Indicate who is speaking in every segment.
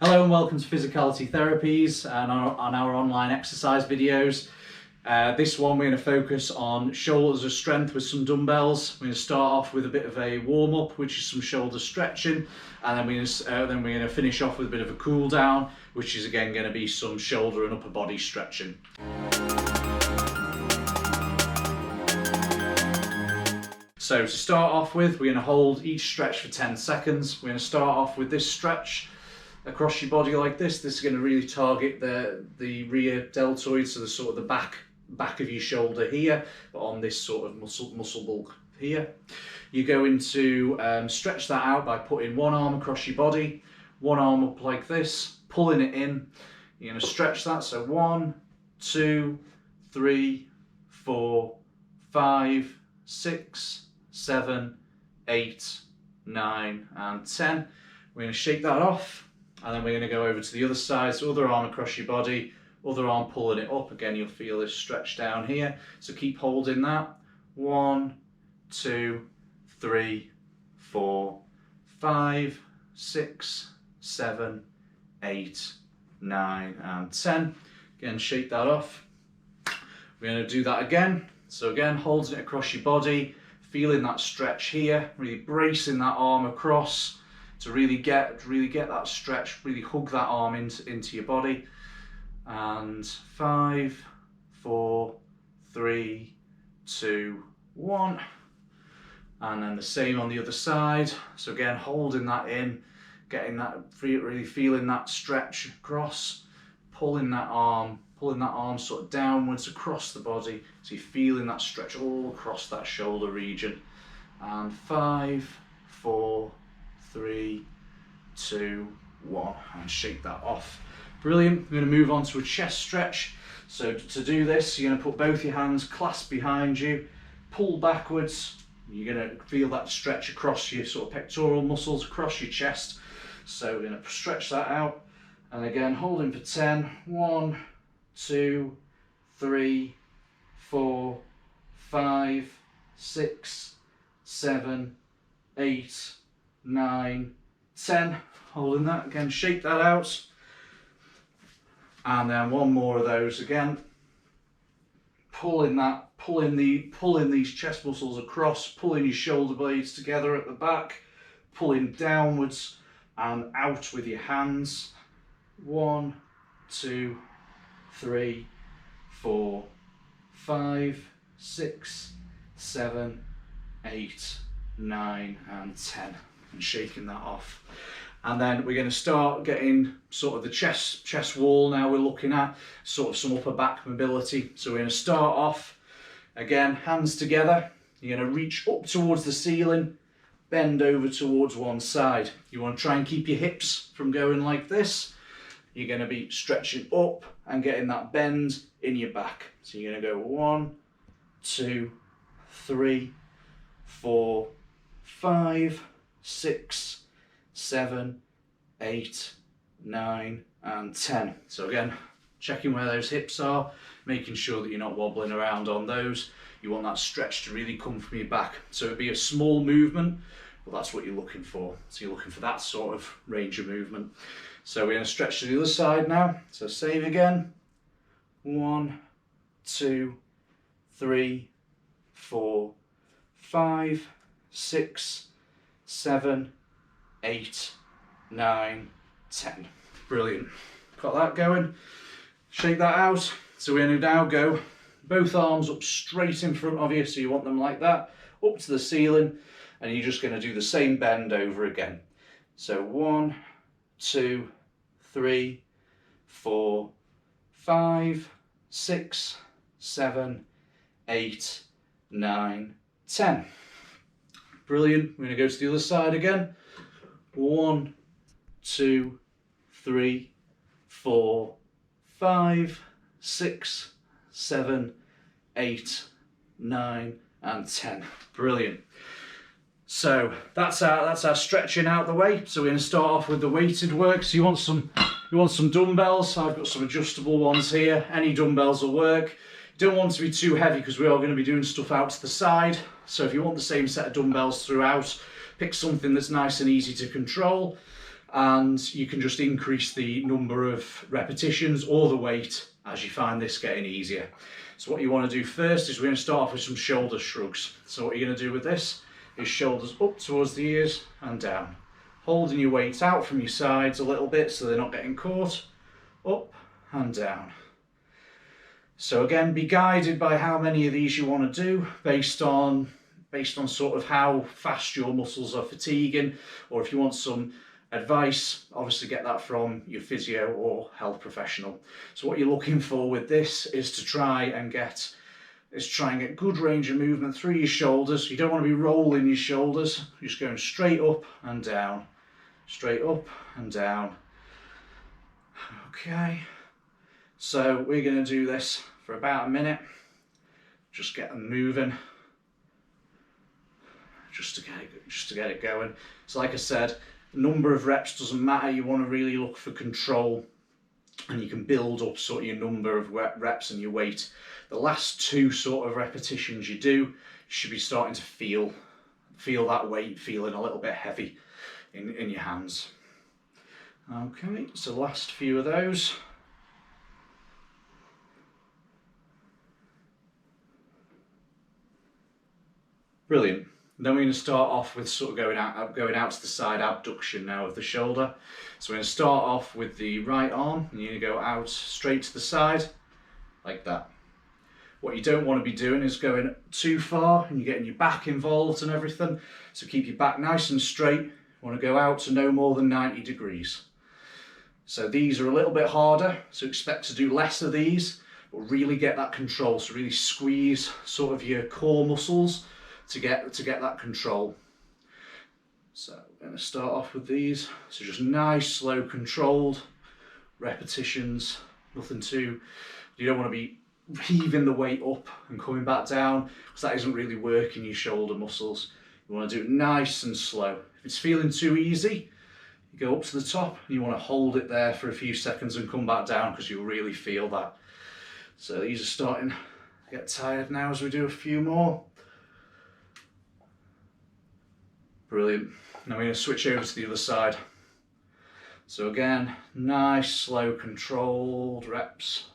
Speaker 1: Hello and welcome to Physicality Therapies and on our online exercise videos. This one we're going to focus on shoulders of strength with some dumbbells. We're going to start off with a bit of a warm-up, which is some shoulder stretching, and then we're going to finish off with a bit of a cool down, which is again going to be some shoulder and upper body stretching. So to start off with, we're going to hold each stretch for 10 seconds. We're going to start off with this stretch across your body like this. This is going to really target the rear deltoid, so the sort of the back of your shoulder here, but on this sort of muscle bulk here. You're going to stretch that out by putting one arm across your body, one arm up like this, pulling it in. You're going to stretch that, so 1, 2, 3, 4, 5, 6, 7, 8, 9 and 10. We're going to shake that off, and then we're going to go over to the other side. So other arm across your body, other arm pulling it up. Again, you'll feel this stretch down here. So keep holding that. 1, 2, 3, 4, 5, 6, 7, 8, 9 and 10. Again, shake that off. We're going to do that again. So again, holding it across your body, feeling that stretch here, really bracing that arm across to really get that stretch, really hug that arm into your body. And 5, 4, 3, 2, 1. And then the same on the other side. So again, holding that in, getting that, really feeling that stretch across, pulling that arm sort of downwards across the body, so you're feeling that stretch all across that shoulder region. And 5, 4, 3, 2, 1, and shake that off. Brilliant. We're going to move on to a chest stretch. So to do this, you're going to put both your hands clasped behind you, pull backwards. You're going to feel that stretch across your sort of pectoral muscles, across your chest. So we're going to stretch that out, and again holding for 10. 1, 2, 3, 4, 5, 6, 7, 8, 9, 10. Holding that again, shake that out, and then one more of those again. Pulling these chest muscles across, pulling your shoulder blades together at the back, pulling downwards and out with your hands. 1, 2, 3, 4, 5, 6, 7, 8, 9 and 10, and shaking that off. And then we're going to start getting sort of the chest wall. Now we're looking at sort of some upper back mobility. So we're going to start off again, hands together. You're going to reach up towards the ceiling, bend over towards one side. You want to try and keep your hips from going like this. You're going to be stretching up and getting that bend in your back. So you're going to go 1, 2, 3, 4, 5, 6, 7, 8, 9 and 10. So again, checking where those hips are, making sure that you're not wobbling around on those. You want that stretch to really come from your back. So it'd be a small movement, but that's what you're looking for. So you're looking for that sort of range of movement. So we're going to stretch to the other side now. So same again. 1, 2, 3, 4, 5, 6, 7, 8, 9, 10. Brilliant. Got that going. Shake that out. So we're going to now go both arms up straight in front of you. So you want them like that, up to the ceiling, and you're just going to do the same bend over again. So 1, 2, 3, 4, 5, 6, 7, 8, 9, 10. Brilliant. We're going to go to the other side again. 1, 2, 3, 4, 5, 6, 7, 8, 9 and 10. Brilliant. So that's our stretching out the way. So we're going to start off with the weighted work. So you want some dumbbells. I've got some adjustable ones here. Any dumbbells will work. You don't want to be too heavy because we are going to be doing stuff out to the side. So if you want the same set of dumbbells throughout, pick something that's nice and easy to control. and you can just increase the number of repetitions or the weight as you find this getting easier. So what you want to do first is we're going to start off with some shoulder shrugs. So what you're going to do with this is shoulders up towards the ears and down, holding your weights out from your sides a little bit so they're not getting caught, up and down. So again, be guided by how many of these you want to do based on sort of how fast your muscles are fatiguing, or if you want some advice, obviously get that from your physio or health professional. So what you're looking for with this is to try and get good range of movement through your shoulders. You don't want to be rolling your shoulders, you're just going straight up and down, straight up and down. Okay, so we're going to do this for about a minute, just get them moving, just to get it going. So like I said, the number of reps doesn't matter. You want to really look for control, and you can build up sort of your number of reps and your weight. The last two sort of repetitions you do, you should be starting to feel that weight feeling a little bit heavy in your hands. Okay, so last few of those. Brilliant. Then we're going to start off with sort of going out to the side abduction now of the shoulder. So we're going to start off with the right arm, and you're going to go out straight to the side, like that. What you don't want to be doing is going too far and you're getting your back involved and everything. So keep your back nice and straight. You want to go out to no more than 90 degrees. So these are a little bit harder, so expect to do less of these, but really get that control. So really squeeze sort of your core muscles to get that control. So we're going to start off with these. So just nice, slow, controlled repetitions. Nothing too, you don't want to be heaving the weight up and coming back down, because that isn't really working your shoulder muscles. You want to do it nice and slow. If it's feeling too easy, you go up to the top and you want to hold it there for a few seconds and come back down, because you'll really feel that. So these are starting to get tired now as we do a few more. Brilliant. Now we're going to switch over to the other side. So again, nice, slow, controlled reps.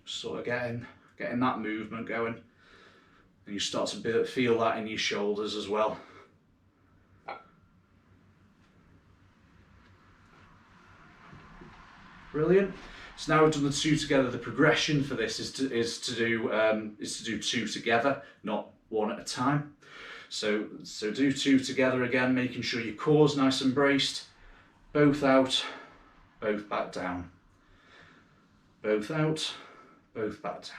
Speaker 1: Sort of getting that movement going. And you start to feel that in your shoulders as well. Brilliant. So now we've done the two together. The progression for this is to do two together, not one at a time. So do two together again, making sure your core's nice and braced. Both out, both back down. Both out, both back down.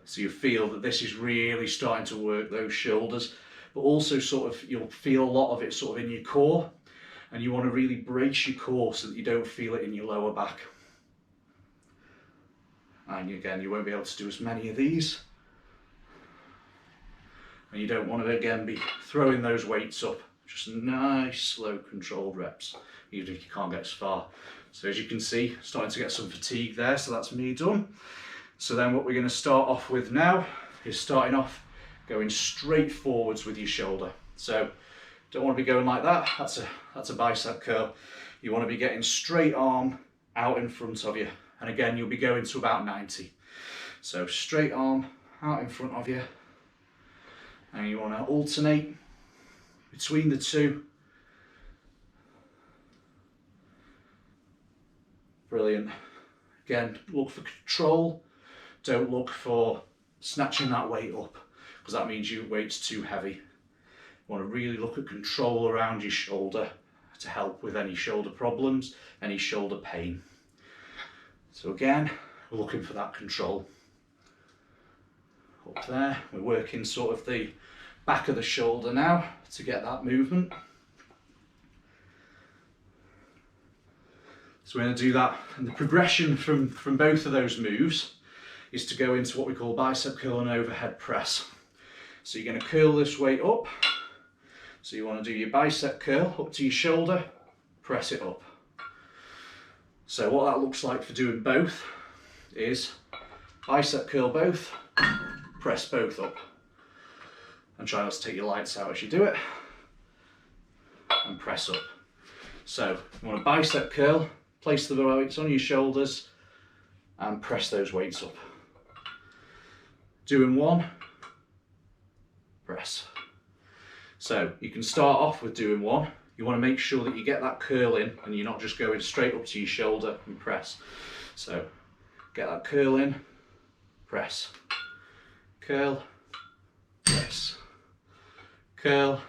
Speaker 1: So you feel that this is really starting to work those shoulders, but also sort of you'll feel a lot of it sort of in your core, and you want to really brace your core so that you don't feel it in your lower back. And again, you won't be able to do as many of these. And you don't want to again be throwing those weights up. Just nice, slow, controlled reps, even if you can't get as far. So as you can see, starting to get some fatigue there, so that's me done. So then what we're going to start off with now is starting off going straight forwards with your shoulder. So don't want to be going like that, that's a bicep curl. You want to be getting straight arm out in front of you. And again, you'll be going to about 90. So straight arm out in front of you. And you want to alternate between the two. Brilliant. Again, look for control. Don't look for snatching that weight up, because that means your weight's too heavy. You want to really look at control around your shoulder to help with any shoulder problems, any shoulder pain. So again, we're looking for that control. Up there, we're working sort of the back of the shoulder now to get that movement. So we're going to do that, and the progression from both of those moves is to go into what we call bicep curl and overhead press. So you're going to curl this weight up. So you want to do your bicep curl up to your shoulder, press it up. So what that looks like for doing both is bicep curl both, press both up. And try not to take your lights out as you do it. And press up. So you want a bicep curl, place the weights on your shoulders and press those weights up. Doing one, press. So you can start off with doing one. You want to make sure that you get that curl in and you're not just going straight up to your shoulder and press. So get that curl in, press, curl, press, curl,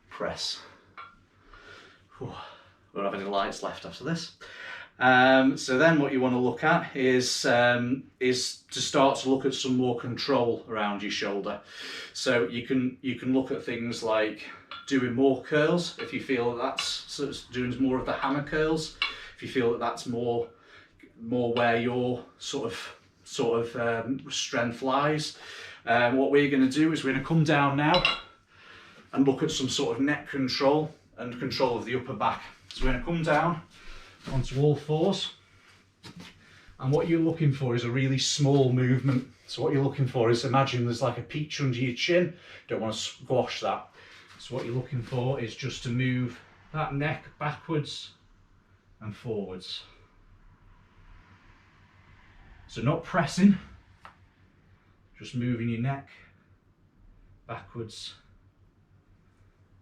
Speaker 1: press. Whew. Won't have any lights left after this. So then what you want to look at is to start to look at some more control around your shoulder. So you can look at things like doing more curls if you feel that that's sort of doing more of the hammer curls. If you feel that that's more where your sort of strength lies. What we're going to do is we're going to come down now and look at some sort of neck control and control of the upper back. So we're going to come down onto all fours, and what you're looking for is a really small movement. So what you're looking for is, imagine there's like a peach under your chin. Don't want to squash that. So what you're looking for is just to move that neck backwards and forwards. So not pressing, just moving your neck backwards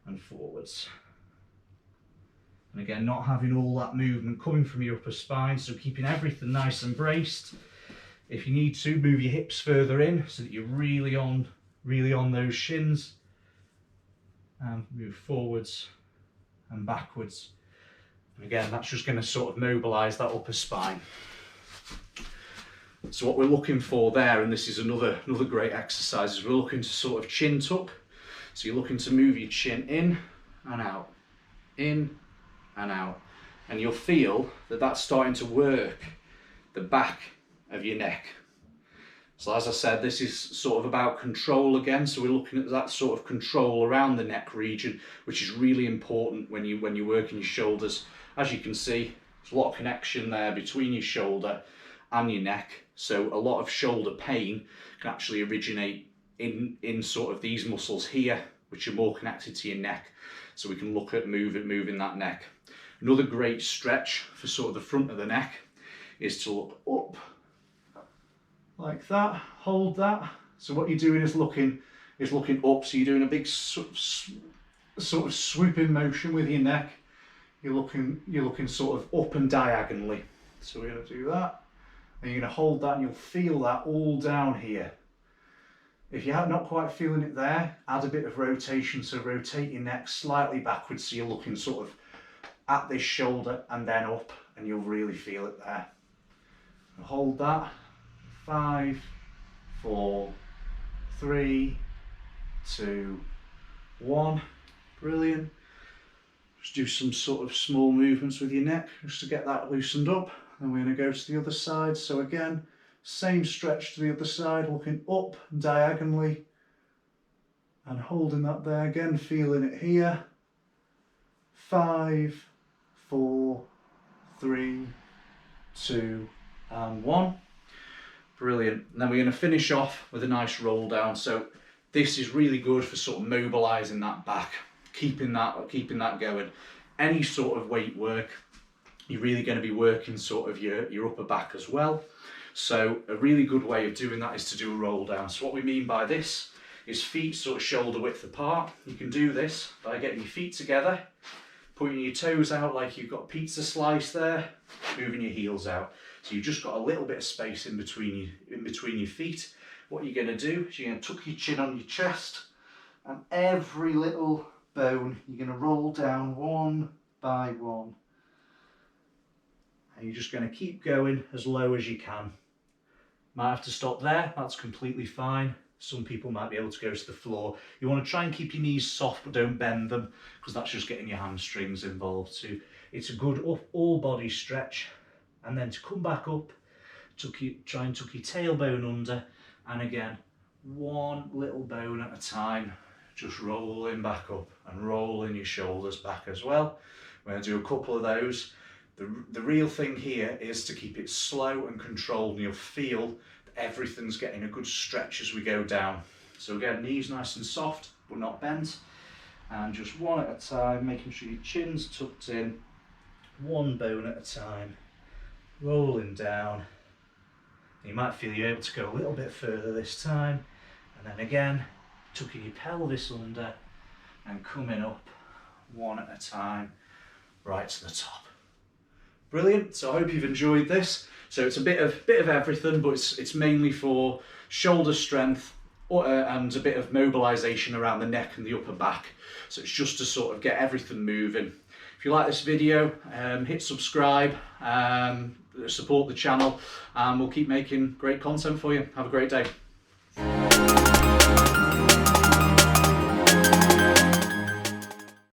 Speaker 1: and forwards. And again, not having all that movement coming from your upper spine, so keeping everything nice and braced. If you need to, move your hips further in so that you're really on those shins. And move forwards and backwards. And again, that's just going to sort of mobilise that upper spine. So what we're looking for there, and this is another great exercise, is we're looking to sort of chin tuck. So you're looking to move your chin in and out, in and out, and you'll feel that that's starting to work the back of your neck. So as I said, this is sort of about control again, so we're looking at that sort of control around the neck region, which is really important when you're working your shoulders. As you can see, there's a lot of connection there between your shoulder and your neck, so a lot of shoulder pain can actually originate in sort of these muscles here, which are more connected to your neck. So we can look at moving that neck. Another great stretch for sort of the front of the neck is to look up like that, hold that. So what you're doing is looking up, so you're doing a big sort of swooping motion with your neck. You're looking sort of up and diagonally. So we're going to do that, and you're going to hold that, and you'll feel that all down here. If you're not quite feeling it there, add a bit of rotation, so rotate your neck slightly backwards so you're looking sort of at this shoulder and then up, and you'll really feel it there. And hold that. 5, 4, 3, 2, 1. Brilliant. Just do some sort of small movements with your neck just to get that loosened up. And we're going to go to the other side. So again, same stretch to the other side, looking up diagonally and holding that there again, feeling it here. 5, 4, 3, 2, and 1. Brilliant. And then we're going to finish off with a nice roll down. So this is really good for sort of mobilising that back, keeping that going. Any sort of weight work, you're really going to be working sort of your upper back as well. So a really good way of doing that is to do a roll down. So what we mean by this is feet sort of shoulder width apart. You can do this by getting your feet together, putting your toes out like you've got a pizza slice there, moving your heels out. So you've just got a little bit of space in between your feet. What you're going to do is you're going to tuck your chin on your chest, and every little bone you're going to roll down one by one. And you're just going to keep going as low as you can. Might have to stop there, that's completely fine. Some people might be able to go to the floor. You want to try and keep your knees soft, but don't bend them, because that's just getting your hamstrings involved too. It's a good all body stretch. And then to come back up, try and tuck your tailbone under, and again, one little bone at a time, just rolling back up and rolling your shoulders back as well. We're going to do a couple of those. The real thing here is to keep it slow and controlled, and you'll feel that everything's getting a good stretch as we go down. So again, knees nice and soft, but not bent. And just one at a time, making sure your chin's tucked in, one bone at a time, rolling down. You might feel you're able to go a little bit further this time. And then again, tucking your pelvis under and coming up one at a time, right to the top. Brilliant, so I hope you've enjoyed this. So it's a bit of everything, but it's mainly for shoulder strength and a bit of mobilization around the neck and the upper back. So it's just to sort of get everything moving. If you like this video, hit subscribe, support the channel, and we'll keep making great content for you. Have a great day.